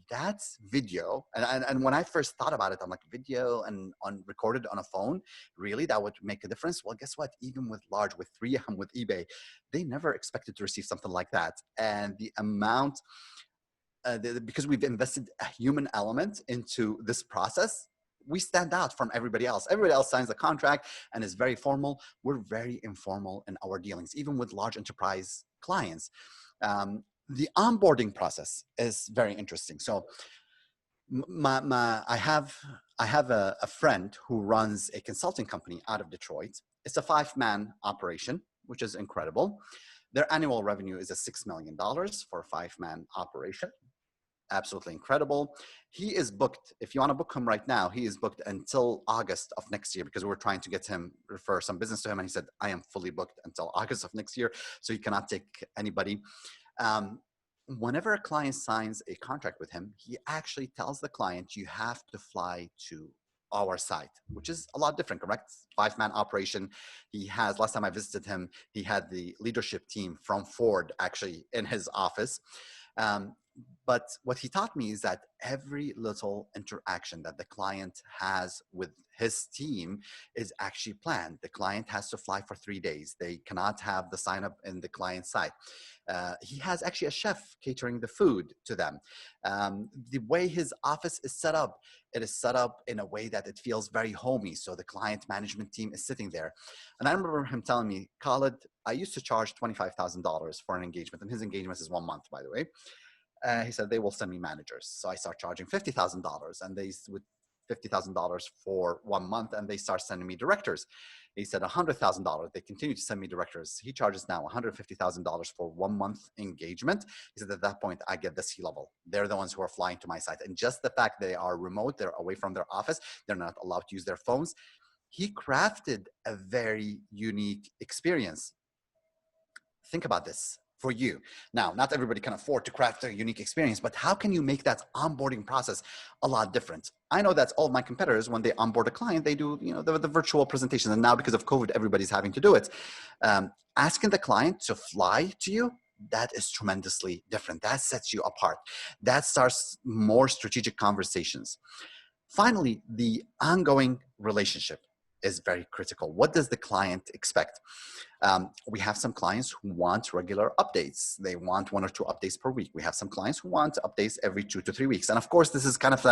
that video. And when I first thought about it, I'm like, video and recorded on a phone, really, that would make a difference? Well, guess what? Even with 3M, with eBay, they never expected to receive something like that. And the amount, because we've invested a human element into this process, we stand out from everybody else. Everybody else signs a contract and is very formal. We're very informal in our dealings, even with large enterprise clients. The onboarding process is very interesting. So I have a friend who runs a consulting company out of Detroit. It's a 5-man operation, which is incredible. Their annual revenue is $6 million for a 5-man operation. Absolutely incredible. He is booked. If you want to book him right now, he is booked until August of next year, because we're trying to get him, refer some business to him. And he said, I am fully booked until August of next year. So he cannot take anybody. Whenever a client signs a contract with him, he actually tells the client, you have to fly to our site, which is a lot different, correct? 5-man operation. He has, last time I visited him, he had the leadership team from Ford actually in his office. But what he taught me is that every little interaction that the client has with his team is actually planned. The client has to fly for 3 days. They cannot have the sign up in the client site. He has actually a chef catering the food to them. The way his office is set up, it is set up in a way that it feels very homey. So the client management team is sitting there. And I remember him telling me, Khalid, I used to charge $25,000 for an engagement. And his engagement is 1 month, by the way. He said, they will send me managers. So I start charging $50,000, and they, with $50,000 for 1 month, and they start sending me directors. He said $100,000. They continue to send me directors. He charges now $150,000 for 1 month engagement. He said, at that point, I get the C-level. They're the ones who are flying to my site. And just the fact they are remote, they're away from their office, they're not allowed to use their phones. He crafted a very unique experience. Think about this for you. Now, not everybody can afford to craft a unique experience, but how can you make that onboarding process a lot different? I know that all of my competitors, when they onboard a client, they do, the virtual presentations. And now because of COVID, everybody's having to do it. Asking the client to fly to you, that is tremendously different. That sets you apart. That starts more strategic conversations. Finally, the ongoing relationship is very critical. What does the client expect? We have some clients who want regular updates. They want 1 or 2 updates per week. We have some clients who want updates every 2 to 3 weeks. And of course, this is kind of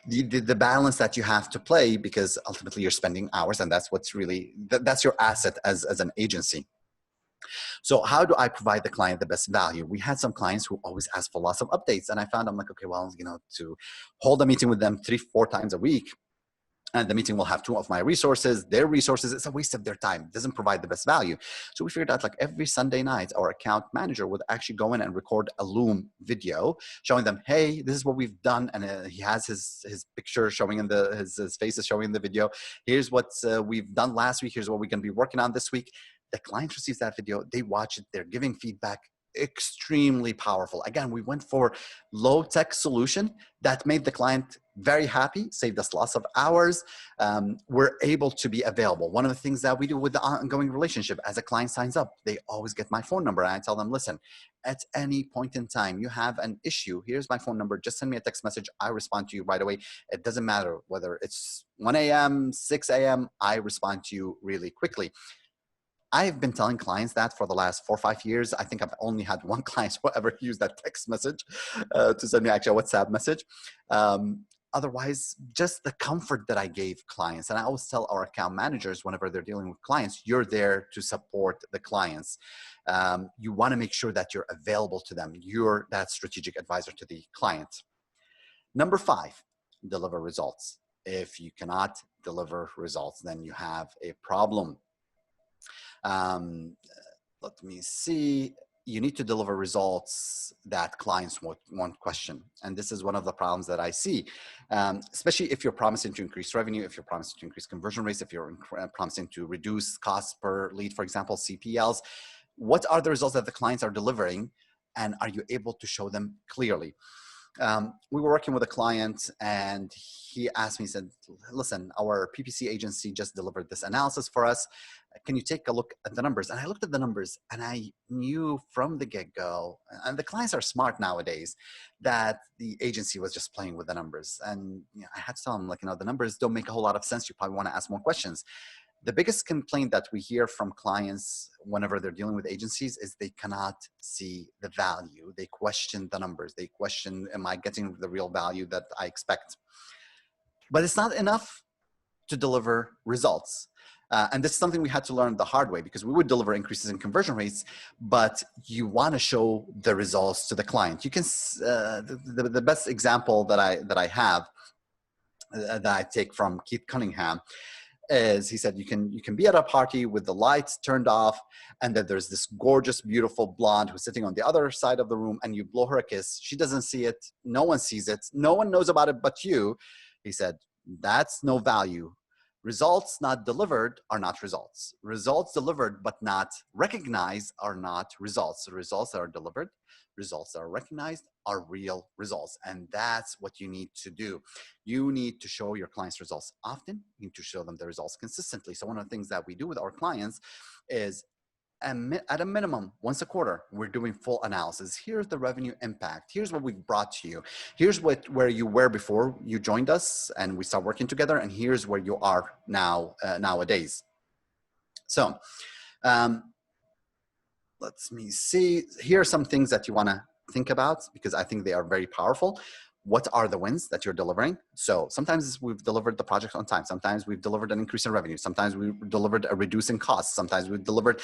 the balance that you have to play, because ultimately you're spending hours, and that's what's really, that's your asset as an agency. So how do I provide the client the best value? We had some clients who always ask for lots of updates. And I found, I'm like, okay, well, to hold a meeting with them 3-4 times a week, and the meeting will have 2 of my resources, their resources, it's a waste of their time. It doesn't provide the best value. So we figured out, like, every Sunday night, our account manager would actually go in and record a Loom video showing them, hey, this is what we've done. And he has his picture showing in his face is showing in the video. Here's what we've done last week. Here's what we're going to be working on this week. The client receives that video. They watch it. They're giving feedback. Extremely powerful. Again, we went for low-tech solution that made the client very happy, saved us lots of hours. We're able to be available. One of the things that we do with the ongoing relationship, as a client signs up, they always get my phone number, and I tell them, listen, at any point in time you have an issue, here's my phone number, just send me a text message, I respond to you right away. It doesn't matter whether it's 1 a.m., 6 a.m., I respond to you really quickly. I've been telling clients that for the last 4 or 5 years. I think I've only had 1 client who ever used that text message to send me actually a WhatsApp message. Otherwise, just the comfort that I gave clients. And I always tell our account managers, whenever they're dealing with clients, you're there to support the clients. You want to make sure that you're available to them. You're that strategic advisor to the client. Number 5, deliver results. If you cannot deliver results, then you have a problem. Let me see. You need to deliver results that clients won't question. And this is one of the problems that I see, especially if you're promising to increase revenue, if you're promising to increase conversion rates, if you're promising to reduce costs per lead, for example, CPLs. What are the results that the clients are delivering, and are you able to show them clearly? We were working with a client and he asked me, he said, listen, our PPC agency just delivered this analysis for us. Can you take a look at the numbers? And I looked at the numbers and I knew from the get-go, and the clients are smart nowadays, that the agency was just playing with the numbers. And I had to tell them, like, the numbers don't make a whole lot of sense. You probably want to ask more questions. The biggest complaint that we hear from clients whenever they're dealing with agencies is they cannot see the value. They question the numbers. They question, am I getting the real value that I expect? But it's not enough to deliver results. And this is something we had to learn the hard way, because we would deliver increases in conversion rates, but you want to show the results to the client. You can, the best example that I have, that I take from Keith Cunningham, is he said, you can be at a party with the lights turned off, and then there's this gorgeous, beautiful blonde who's sitting on the other side of the room, and you blow her a kiss. She doesn't see it. No one sees it. No one knows about it but you. He said, that's no value. Results not delivered are not results. Results delivered but not recognized are not results. The results that are delivered, results that are recognized, are real results. And that's what you need to do. You need to show your clients results often. You need to show them the results consistently. So one of the things that we do with our clients is, at a minimum, once a quarter, we're doing full analysis. Here's the revenue impact. Here's what we brought to you. Here's where you were before you joined us and we start working together. And here's where you are now, nowadays. So let me see. Here are some things that you want to think about, because I think they are very powerful. What are the wins that you're delivering? So sometimes we've delivered the project on time. Sometimes we've delivered an increase in revenue. Sometimes we've delivered a reduce in costs. Sometimes we've delivered.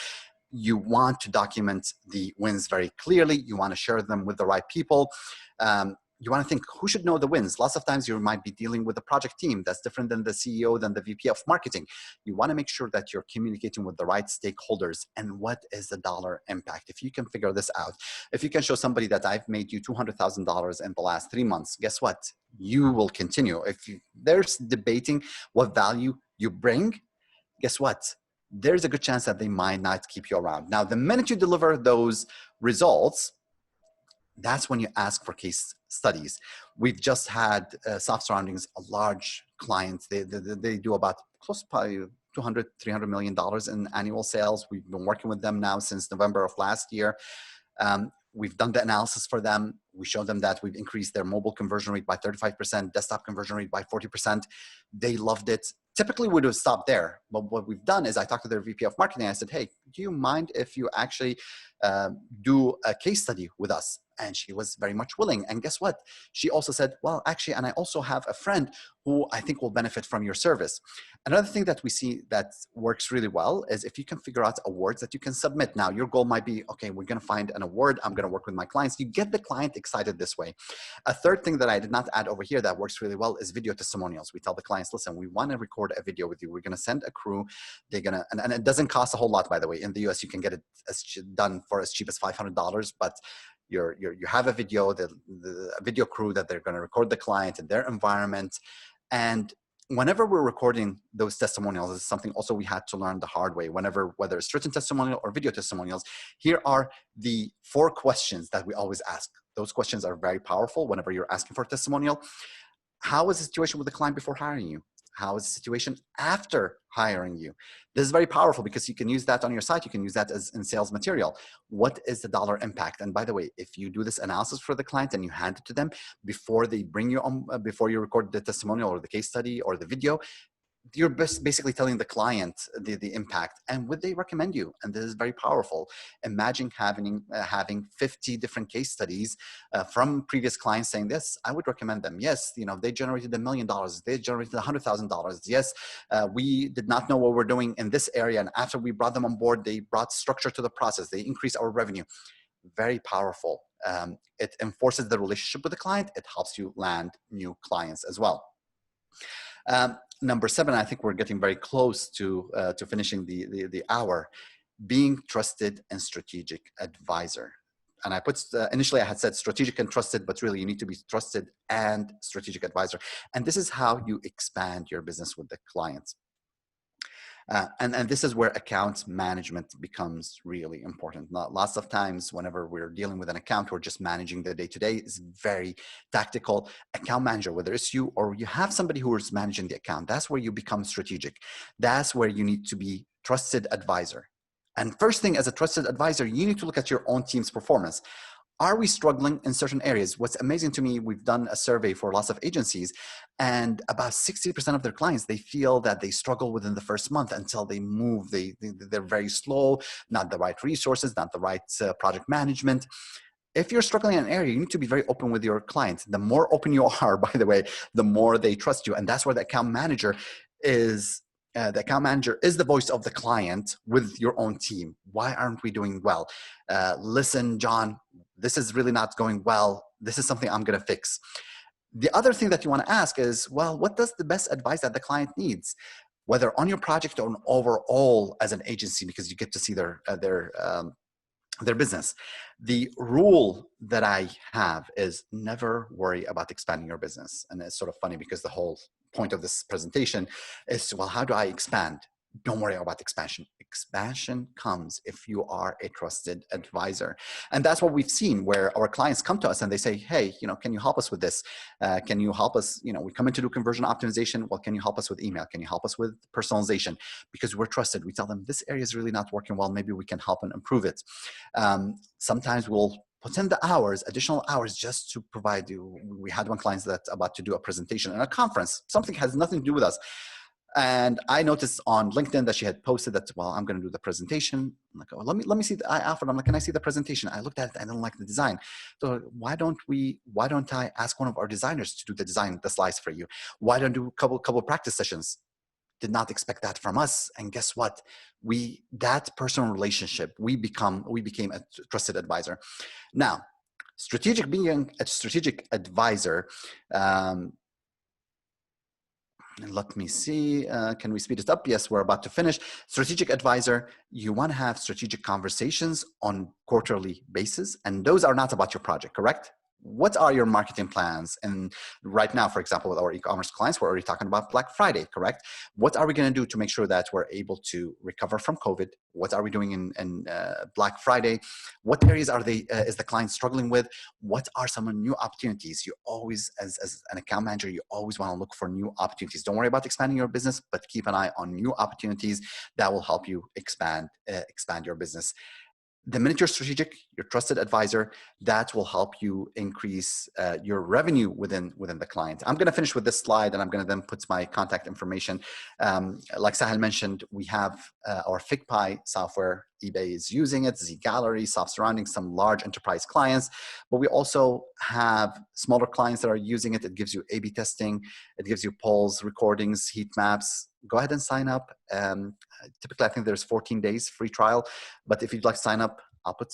You want to document the wins very clearly. You want to share them with the right people. You want to think, who should know the wins? Lots of times you might be dealing with a project team that's different than the CEO, than the VP of marketing. You want to make sure that you're communicating with the right stakeholders. And what is the dollar impact? If you can figure this out, if you can show somebody that I've made you $200,000 in the last 3 months, guess what? You will continue. If there's debating what value you bring, guess what? There's a good chance that they might not keep you around. Now, the minute you deliver those results, that's when you ask for case studies. We've just had Soft Surroundings, a large client. They do about close to probably $200-300 million in annual sales. We've been working with them now since November of last year. We've done the analysis for them. We showed them that we've increased their mobile conversion rate by 35%, desktop conversion rate by 40%. They loved it. Typically, we would have stopped there. But what we've done is I talked to their VP of marketing. I said, hey, do you mind if you actually do a case study with us? And she was very much willing. And guess what? She also said, well, actually, and I also have a friend who I think will benefit from your service. Another thing that we see that works really well is if you can figure out awards that you can submit. Now, your goal might be, okay, we're going to find an award. I'm going to work with my clients. You get the client excited this way. A third thing that I did not add over here that works really well is video testimonials. We tell the clients, listen, we want to record a video with you. We're going to send a crew. They're going to, and it doesn't cost a whole lot, by the way. In the US, you can get it done for as cheap as $500, but you have a video, the video crew that they're going to record the client in their environment. And whenever we're recording those testimonials, this is something also we had to learn the hard way. Whether it's written testimonial or video testimonials, here are the 4 questions that we always ask. Those questions are very powerful whenever you're asking for a testimonial. How was the situation with the client before hiring you? How is the situation after hiring you? This is very powerful because you can use that on your site. You can use that as in sales material. What is the dollar impact? And by the way, if you do this analysis for the client and you hand it to them before they bring you on, before you record the testimonial or the case study or the video, you're basically telling the client the impact and would they recommend you. And this is very powerful. Imagine having 50 different case studies from previous clients saying this, I would recommend them. Yes, they generated $1 million. They generated $100,000. Yes, we did not know what we're doing in this area. And after we brought them on board, they brought structure to the process. They increased our revenue. Very powerful. It enforces the relationship with the client. It helps you land new clients as well. Number 7, I think we're getting very close to finishing the hour. Being trusted and strategic advisor. And I put, initially I had said strategic and trusted, but really you need to be trusted and strategic advisor. And this is how you expand your business with the clients. And this is where account management becomes really important. Lots of times, whenever we're dealing with an account, we're just managing the day-to-day. Is very tactical. Account manager, whether it's you or you have somebody who is managing the account, that's where you become strategic. That's where you need to be trusted advisor. And first thing, as a trusted advisor, you need to look at your own team's performance. Are we struggling in certain areas? What's amazing to me, we've done a survey for lots of agencies, and about 60% of their clients, they feel that they struggle within the first month until they move. They're very slow, not the right resources, not the right project management. If you're struggling in an area, you need to be very open with your clients. The more open you are, by the way, the more they trust you. And that's where the account manager is. The account manager is the voice of the client with your own team. Why aren't we doing well? Listen, John, this is really not going well. This is something I'm going to fix. The other thing that you want to ask is, well, what does the best advice that the client needs? Whether on your project or overall as an agency, because you get to see their business. The rule that I have is never worry about expanding your business. And it's sort of funny because the whole point of this presentation is, well, how do I expand? Don't worry about expansion. Expansion comes if you are a trusted advisor. And that's what we've seen, where our clients come to us and they say, hey, can you help us with this? Can you help us? We come in to do conversion optimization. Well, can you help us with email? Can you help us with personalization? Because we're trusted. We tell them this area is really not working well. Maybe we can help and improve it. Sometimes we'll put in the hours, additional hours, just to provide you. We had one client that's about to do a presentation in a conference. Something has nothing to do with us. And I noticed on LinkedIn that she had posted that, well, I'm going to do the presentation. I'm like, oh, let me see. I offered, I'm like, can I see the presentation? I looked at it. I don't like the design. So why don't I ask one of our designers to do the design, the slides for you? Why don't do a couple practice sessions? Did not expect that from us. And guess what? That personal relationship, we became a trusted advisor. Now, being a strategic advisor, and let me see, can we speed it up? Yes, we're about to finish. Strategic advisor, you want to have strategic conversations on quarterly basis, and those are not about your project, correct? What are your marketing plans? And right now, for example, with our e-commerce clients, we're already talking about Black Friday, correct? What are we going to do to make sure that we're able to recover from COVID? What are we doing in Black Friday? What areas is the client struggling with? What are some new opportunities? You always, as an account manager, you always want to look for new opportunities. Don't worry about expanding your business, but keep an eye on new opportunities that will help you expand your business. The minute you're strategic, your trusted advisor, that will help you increase your revenue within the client. I'm going to finish with this slide, and I'm going to then put my contact information. Like Sahel mentioned, we have our FigPii software. eBay is using it, Z Gallery, Soft Surroundings, some large enterprise clients, but we also have smaller clients that are using it. It gives you A/B testing. It gives you polls, recordings, heat maps. Go ahead and sign up. Typically, I think there's 14 days free trial, but if you'd like to sign up, I'll put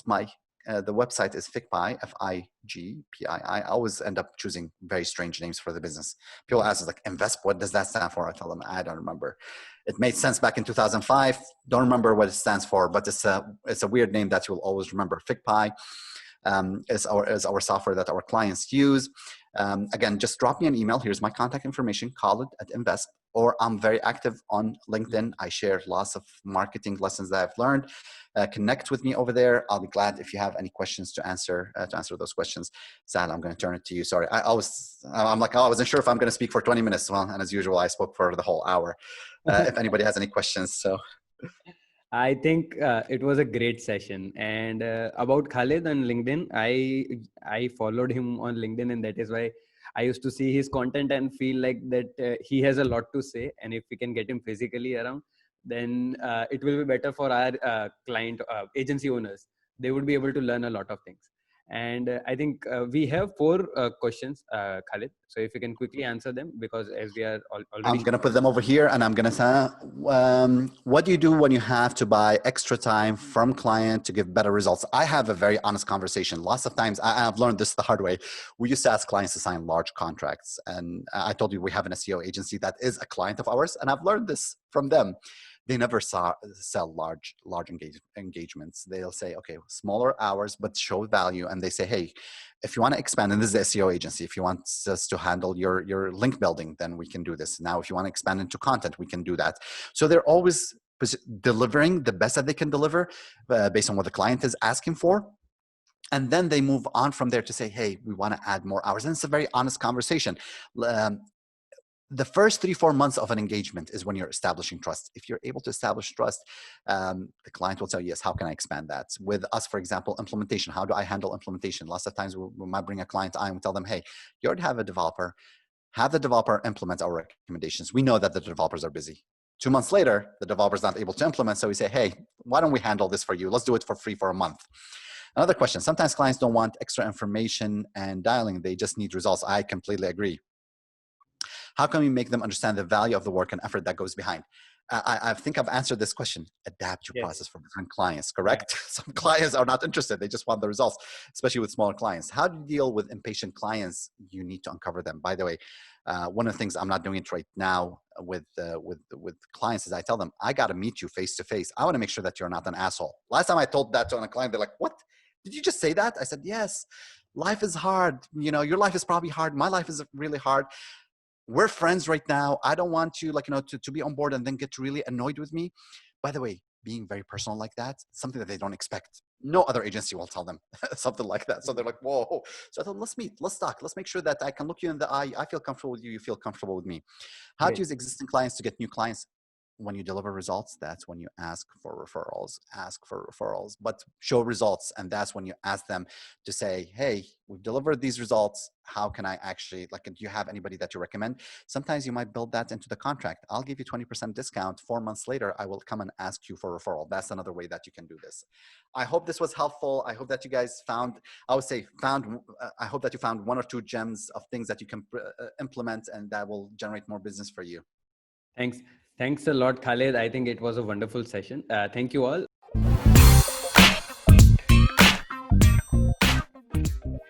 the website is FigPii, FigPii. I always end up choosing very strange names for the business. People ask us like, Invesp, what does that stand for? I tell them, I don't remember. It made sense back in 2005. Don't remember what it stands for, but it's a weird name that you'll always remember. FigPii is our software that our clients use. Again, just drop me an email. Here's my contact information, Khalid@Invesp, or I'm very active on LinkedIn. I share lots of marketing lessons that I've learned. Connect with me over there. I'll be glad if you have any questions to answer those questions. Sal, I'm going to turn it to you. Sorry, I wasn't sure if I'm going to speak for 20 minutes. Well, and as usual, I spoke for the whole hour. If anybody has any questions, so. I think it was a great session. And about Khalid on LinkedIn, I followed him on LinkedIn, and that is why I used to see his content and feel like that he has a lot to say. And if we can get him physically around, then it will be better for our client agency owners. They would be able to learn a lot of things. And I think we have 4 questions, Khalid. So if you can quickly answer them, because as we are already... I'm going to put them over here, and I'm going to say, what do you do when you have to buy extra time from client to give better results? I have a very honest conversation. Lots of times, I've learned this the hard way. We used to ask clients to sign large contracts. And I told you we have an SEO agency that is a client of ours, and I've learned this from them. They never sell large engagements. They'll say, okay, smaller hours, but show value. And they say, hey, if you want to expand, and this is the SEO agency, if you want us to handle your link building, then we can do this. Now, if you want to expand into content, we can do that. So they're always delivering the best that they can deliver based on what the client is asking for. And then they move on from there to say, hey, we want to add more hours. And it's a very honest conversation. The first 3-4 months of an engagement is when you're establishing trust. If you're able to establish trust, the client will tell you, yes, how can I expand that? With us, for example, implementation, how do I handle implementation? Lots of times we might bring a client on and tell them, hey, you already have a developer, have the developer implement our recommendations. We know that the developers are busy. 2 months later, the developer's not able to implement. So we say, hey, why don't we handle this for you? Let's do it for free for a month. Another question, sometimes clients don't want extra information and dialing. They just need results. I completely agree. How can we make them understand the value of the work and effort that goes behind? I think I've answered this question. Adapt your process for different clients, correct? Yeah. Some clients are not interested. They just want the results, especially with smaller clients. How do you deal with impatient clients? You need to uncover them. By the way, one of the things I'm not doing it right now with clients is I tell them, I got to meet you face to face. I want to make sure that you're not an asshole. Last time I told that to a client, they're like, what? Did you just say that? I said, yes, life is hard. You know, your life is probably hard. My life is really hard. We're friends right now. I don't want you, like, you know, to be on board and then get really annoyed with me. By the way, being very personal like that, something that they don't expect. No other agency will tell them something like that. So they're like, whoa. So I thought, let's meet, let's talk. Let's make sure that I can look you in the eye. I feel comfortable with you. You feel comfortable with me. How to use existing clients to get new clients. When you deliver results, that's when you ask for referrals, but show results. And that's when you ask them to say, hey, we've delivered these results. How can I actually, like, do you have anybody that you recommend? Sometimes you might build that into the contract. I'll give you 20% discount. 4 months later, I will come and ask you for a referral. That's another way that you can do this. I hope this was helpful. I hope that you guys found, I hope that you found 1 or 2 gems of things that you can implement and that will generate more business for you. Thanks a lot, Khalid. I think it was a wonderful session. Thank you all.